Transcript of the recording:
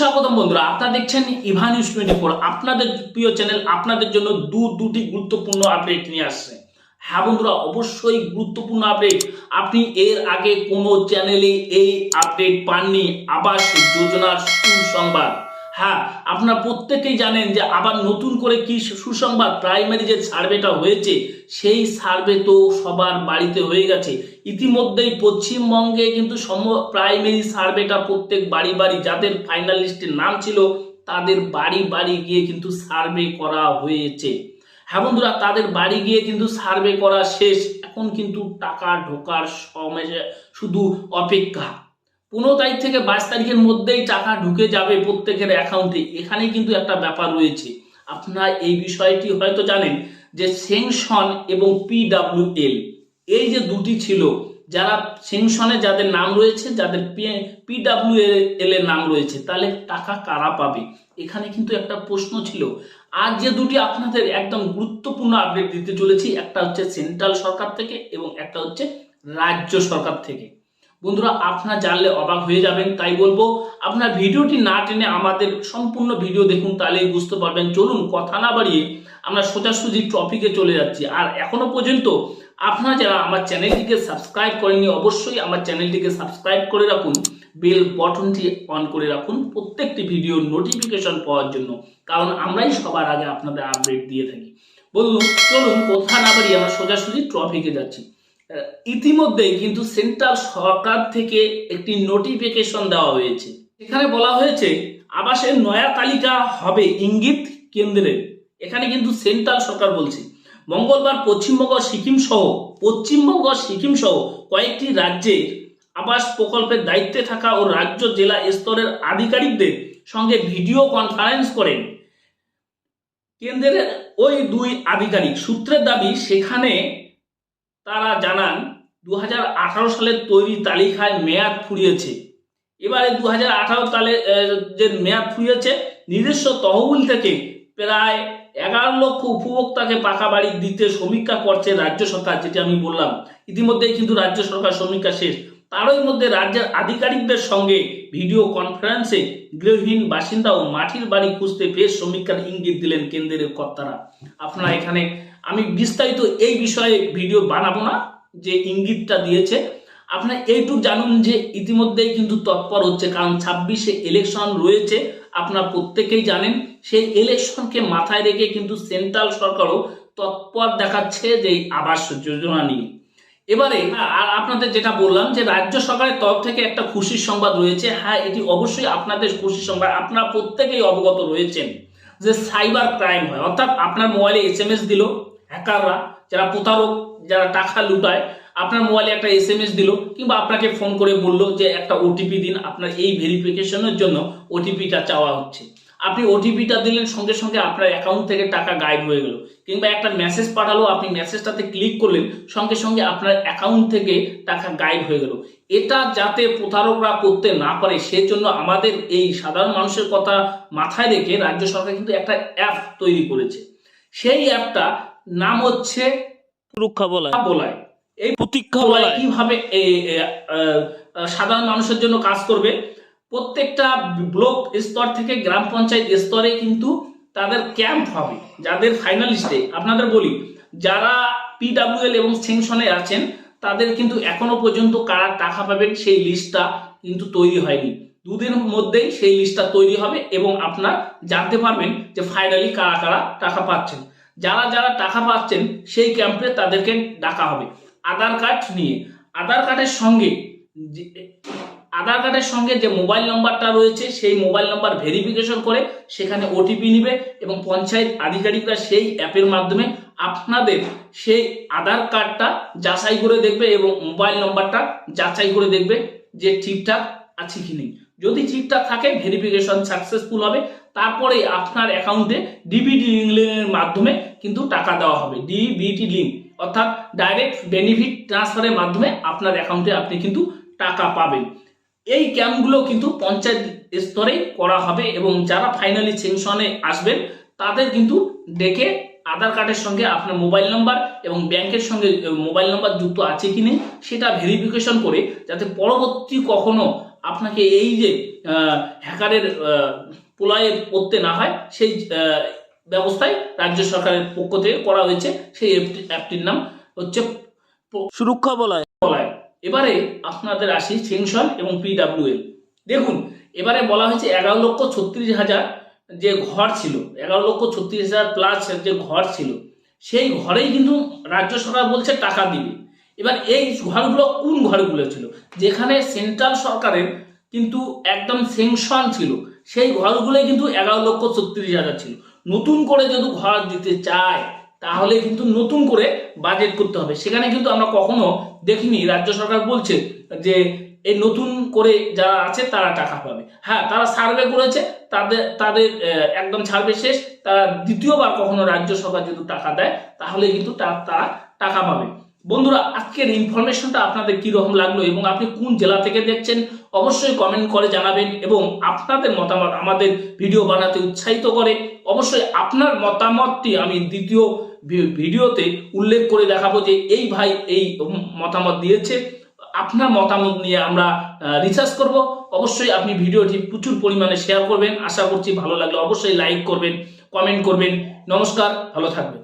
সুস্বাগতম বন্ধুরা, আপনারা দেখছেন ইভা নিউজ 24, আপনাদের প্রিয় চ্যানেল। আপনাদের জন্য দুটি গুরুত্বপূর্ণ আপডেট নিয়ে আসছে। হ্যাঁ বন্ধুরা, অবশ্যই গুরুত্বপূর্ণ আপডেট। আপনি এর আগে কোনো চ্যানেলে এই আপডেট পাননি। আবাস যোজনার সুসংবাদ। হ্যাঁ, আপনারা প্রত্যেকেই জানেন যে আবার নতুন করে কি সুসংবাদ। প্রাইমারি যে সার্ভেটা হয়েছে সেই সার্ভে তো সবার বাড়িতে হয়ে গেছে ইতিমধ্যেই। পশ্চিমবঙ্গে কিন্তু প্রাইমারি সার্ভেটা প্রত্যেক বাড়ি বাড়ি, যাদের ফাইনাল লিস্টের নাম ছিল তাদের বাড়ি বাড়ি গিয়ে কিন্তু সার্ভে করা হয়েছে। হ্যাঁ বন্ধুরা, তাদের বাড়ি গিয়ে কিন্তু সার্ভে করা শেষ। এখন কিন্তু টাকা ঢোকার সময় শুধু অপেক্ষা। 15 তারিখ থেকে 22 তারিখের মধ্যেই টাকা ঢুকে যাবে প্রত্যেকের অ্যাকাউন্টে। এখানে কিন্তু একটা ব্যাপার রয়েছে, আপনারা এই বিষয়টি হয়তো জানেন যে সেংশন এবং PWL এই যে দুটি ছিল, যারা সেংশনে যাদের নাম রয়েছে, যাদের PWL এর নাম রয়েছে, তাহলে টাকা কারা পাবে? এখানে কিন্তু একটা প্রশ্ন ছিল। আর যে দুটি আপনাদের একদম গুরুত্বপূর্ণ আপডেট দিতে চলেছি, একটা হচ্ছে সেন্ট্রাল সরকার থেকে এবং একটা হচ্ছে রাজ্য সরকার থেকে। বন্ধুরা, আপনারা জানলে অবাক হয়ে যাবেন, তাই বলবো আপনার ভিডিওটি না টেনে আমাদের সম্পূর্ণ ভিডিও দেখুন, তাহলেই বুঝতে পারবেন। চলুন কথা না বাড়িয়ে আমরা সোজাসুজি টপিকে চলে যাচ্ছি। আর এখনো পর্যন্ত আপনারা যারা আমার চ্যানেলটিকে সাবস্ক্রাইব করেননি, অবশ্যই আমার চ্যানেলটিকে সাবস্ক্রাইব করে রাখুন, বেল বটনটি অন করে রাখুন প্রত্যেকটি ভিডিওর নোটিফিকেশন পাওয়ার জন্য, কারণ আমরাই সবার আগে আপনাদের আপডেট দিয়ে থাকি। বলুন, চলুন কথা না বাড়িয়ে আমরা সোজাসুজি টপিকে যাচ্ছি। ইতিমধ্যেই কিন্তু সেন্ট্রাল সরকার থেকে একটি নোটিফিকেশন দেওয়া হয়েছে। এখানে বলা হয়েছে আবাসের নয়া তালিকা হবে ইঙ্গিত কেন্দ্রের। এখানে কিন্তু সেন্ট্রাল সরকার বলছে মঙ্গলবার পশ্চিমবঙ্গ সিকিম সহ কয়েকটি রাজ্যে আবাস প্রকল্পের দায়িত্বে থাকা ও রাজ্য জেলা স্তরের আধিকারিকদের সঙ্গে ভিডিও কনফারেন্স করেন কেন্দ্রের ওই দুই আধিকারিক। সূত্রের দাবি, সেখানে তারা জানান 2018 সালের তৈরি তালিকায় মেয়াদ ফুরিয়েছে। এবারে 2018 সালে যে মেয়াদ ফুরিয়েছে, নিজস্ব তহবিল থেকে প্রায় 11 লক্ষ উপভোক্তাকে পাকা বাড়ি দিতে সমীক্ষা করছে রাজ্য সরকার, যেটি আমি বললাম। ইতিমধ্যেই কিন্তু রাজ্য সরকার সমীক্ষা শেষ। তারই মধ্যে রাজ্যের আধিকারিকদের সঙ্গে ভিডিও কনফারেন্সে গৃহহীন বাসিন্দা ও মাটির বাড়ি খুঁজতে ফের সমীক্ষার ইঙ্গিত দিলেন কেন্দ্রের কর্তারা। আপনারা এখানে আমি বিস্তারিত এই বিষয়ে ভিডিও বানাবো না, যে ইঙ্গিতটা দিয়েছে আপনারা এইটুকু জানুন যে ইতিমধ্যেই কিন্তু তৎপর হচ্ছে, কারণ 26-এ ইলেকশন রয়েছে। আপনারা প্রত্যেকেই জানেন, সেই ইলেকশনকে মাথায় রেখে কিন্তু সেন্ট্রাল সরকারও তৎপর দেখাচ্ছে যে আবাস যোজনা নিয়ে। এবারে আর আপনাদের যেটা বললাম যে রাজ্য সরকারের তরফ থেকে একটা খুশির সংবাদ রয়েছে। হ্যাঁ, এটি অবশ্যই আপনাদের খুশির সংবাদ। আপনারা প্রত্যেকেই অবগত রয়েছেন যে সাইবার ক্রাইম হয়, অর্থাৎ আপনার মোবাইলে SMS দিল হ্যাকাররা, যারা প্রতারক, যারা টাকা লুটায়, আপনার মোবাইলে একটা SMS দিল কিংবা আপনাকে ফোন করে বললো যে একটা OTP দিন, আপনার এই ভেরিফিকেশনের জন্য OTPটা চাওয়া হচ্ছে। আপনি OTPটা দিলেন, সঙ্গে সঙ্গে আপনার অ্যাকাউন্ট থেকে টাকা গায়েব হয়ে গেল। কিংবা একটা মেসেজ পাঠালো, আপনি মেসেজটাতে ক্লিক করলেন, সঙ্গে সঙ্গে আপনার অ্যাকাউন্ট থেকে টাকা গায়েব হয়ে গেল। এটা যাতে প্রতারকরা করতে না পারে, সেজন্য আমাদের এই সাধারণ মানুষের কথা মাথায় রেখে রাজ্য সরকার কিন্তু একটা অ্যাপ তৈরি করেছে। সেই অ্যাপটা নাম হচ্ছে সুরক্ষা বলায়। এই প্রতীক্ষা বলায় কিভাবে সাধারণ মানুষের জন্য কাজ করবে। প্রত্যেকটা ব্লক স্তর থেকে গ্রাম পঞ্চায়েত স্তরে কিন্তু তাদের ক্যাম্প হবে। যাদের ফাইনালিস্টে আপনাদের বলি, যারা PWL এবং সেংশনে আছেন, তাদের কিন্তু এখনো পর্যন্ত কারা টাকা পাবেন সেই লিস্টটা কিন্তু তৈরি হয়নি। দুদিনের মধ্যেই সেই লিস্টটা তৈরি হবে এবং আপনারা জানতে পারবেন যে ফাইনালি কারা কারা টাকা পাচ্ছেন। যারা যারা টাকা পাচ্ছেন সেই ক্যাম্পে তাদেরকে ডাকা হবে আধার কার্ড নিয়ে। আধার কার্ডের সঙ্গে যে মোবাইল নাম্বারটা রয়েছে, সেই মোবাইল নাম্বার ভেরিফিকেশন করে সেখানে OTP নিবে এবং পঞ্চায়েত আধিকারিকরা সেই অ্যাপের মাধ্যমে আপনাদের সেই আধার কার্ডটা যাচাই করে দেখবে এবং মোবাইল নাম্বারটা যাচাই করে দেখবে যে ঠিকঠাক আছে কি নেই। যদি ঠিকঠাক থাকে, ভেরিফিকেশন সাকসেসফুল হবে। তারপরে আপনার অ্যাকাউন্টে DBT লিঙ্কের মাধ্যমে কিন্তু টাকা দেওয়া হবে। DBT লিঙ্ক অর্থাৎ ডাইরেক্ট বেনিফিট ট্রান্সফারের মাধ্যমে আপনার অ্যাকাউন্টে আপনি কিন্তু টাকা পাবেন। এই ক্যাম্পগুলো কিন্তু পঞ্চায়েত স্তরে করা হবে এবং যারা ফাইনালি সেংশনে আসবেন তাদের কিন্তু ডেকে আধার কার্ডের সঙ্গে আপনার মোবাইল নাম্বার এবং ব্যাংকের সঙ্গে মোবাইল নাম্বার যুক্ত আছে কি নেই সেটা ভেরিফিকেশন করে, যাতে পরবর্তী কখনো আপনাকে এই যে হ্যাকারের প্রলয়ে পড়তে না হয় সেই ব্যবস্থায় রাজ্য সরকারের পক্ষ থেকে করা হয়েছে। সেই অ্যাপটির নাম হচ্ছে সুরক্ষা বলয়। এবারে আপনাদের আসি সেনশন এবং PWL। দেখুন, এবারে বলা হয়েছে 11,36,000 যে ঘর ছিল, 11,36,000 প্লাস যে ঘর ছিল, সেই ঘরেই কিন্তু রাজ্য সরকার বলছে টাকা দিবে। এবার এই ঘরগুলো কোন ঘরগুলো ছিল? যেখানে সেন্ট্রাল সরকারের কিন্তু একদম সেংশন ছিল, সেই ঘরগুলোই কিন্তু 11,36,000 ছিল। নতুন করে যদি ঘর দিতে চায় তাহলে কিন্তু নতুন করে বাজেট করতে হবে। সেখানে কিন্তু আমরা কখনো দেখিনি রাজ্য সরকার বলছে যে এই নতুন করে যারা আছে তারা টাকা পাবে। হ্যাঁ, তারা সার্ভে করেছে, তাদের একদম সার্ভে শেষ, তারা দ্বিতীয়বার কখনো রাজ্য সরকার যদি টাকা দেয় তাহলে কিন্তু তারা টাকা পাবে। বন্ধুরা, আজকের ইনফরমেশনটা আপনাদের কি রকম লাগলো এবং আপনি কোন জেলা থেকে দেখছেন অবশ্যই কমেন্ট করে জানাবেন, এবং আপনাদের মতামত আমাদের ভিডিও বানাতে উৎসাহিত করে। অবশ্যই আপনার মতামতটি আমি দ্বিতীয় ভিডিওতে উল্লেখ করে দেখাবো যে এই ভাই এই মতামত দিয়েছে। আপনার মতামত নিয়ে আমরা রিসার্চ করব। অবশ্যই আপনি ভিডিওটি প্রচুর পরিমাণে শেয়ার করবেন। আশা করছি ভালো লাগলে অবশ্যই লাইক করবেন, কমেন্ট করবেন। নমস্কার, ভালো থাকবেন।